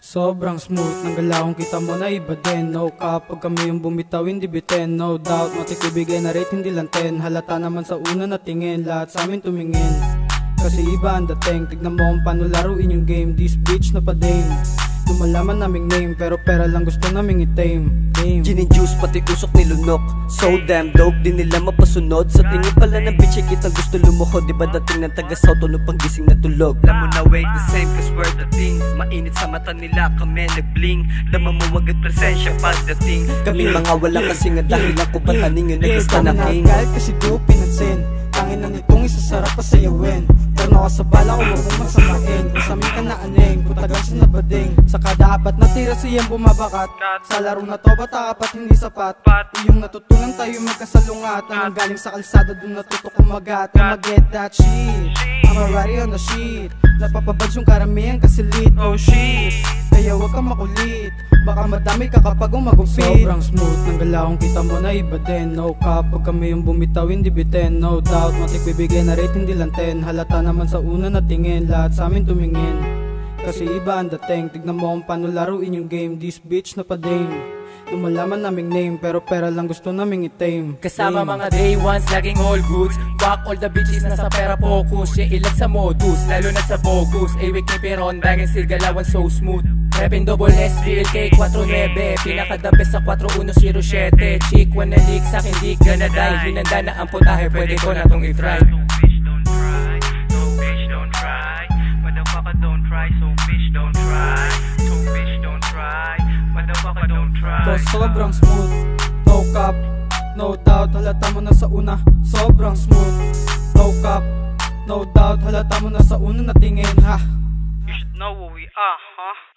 Sobrang smooth ng galawang kita mo na iba din. No cap, pag kami yung bumitaw hindi bitin. No doubt, matikibigay na rate hindi lang 10. Halata naman sa una na tingin, lahat sa amin tumingin. Kasi iba ang dating, tignan mo kung paano laruin yung game. This bitch na pa din, lumalaman naming name, pero pera lang gusto naming i-tame. Gin and juice pati usok nilunok, so damn dope, di nila mapasunod. Sa tingin pala ng bitch kitang gusto lumuhod. Diba dating ng taga-south, tulog pang gising na tulog. Alam mo na wait the same cause we're the thing. Mainit sa mata nila kami nag-bling. Dama mo agad presensya pagdating. Kami mga walang kasing dahilan kung ba't aning yung nag-ista na king. Kasi do pinansin, tangin na nitong isasarap pa sayawin. Pero nakasabala ko, huwag mong masamain. Kung sa amin ka na aning, putagal sa nabading. Sa kada apat na tira siyang bumabakat. Sa laro na to bata kapat hindi sapat. Iyong natutunan tayo magkasalungatan. Ang galing sa kalsada dun natutok kumagat. I'ma get that shit, I'm already on the shit. Napapabads yung karamihan kasi lit. Oh shit, kaya huwag kang makulit, baka madami ka kapag umagupit. Sobrang smooth ng galawang kita mo na iba din. No cap, pag kami yung bumitaw hindi bitin. No doubt, matik bibigay na rate hindi lang 10. Halata naman sa una na tingin, lahat sa amin tumingin. Kasi iba ang dating, tignan mo kung paano laruin yung game. This bitch na pa din, lumalaman naming name, pero pera lang gusto naming i-tame. Kasama mga day ones, laging all goods. Fuck all the bitches, nasa pera focus. Siya ilag sa modus, lalo na sa bogus. Awake ni Peron, bagay still galawan so smooth. Reppin double S, BLK 49. Pinaka the best sa 4107. Chick, wanna leak sa'kin di ka na die. Hinanda na ang putahe, pwede ko na tong i-try. Motherfucker don't try, so bitch don't try. So bitch don't try, motherfucker don't try. To sobrang smooth, no cap, no doubt, halata mo na sa una. Sobrang smooth, no cap, no doubt, halata mo na sa una na tingin, ha. You should know who we are, huh?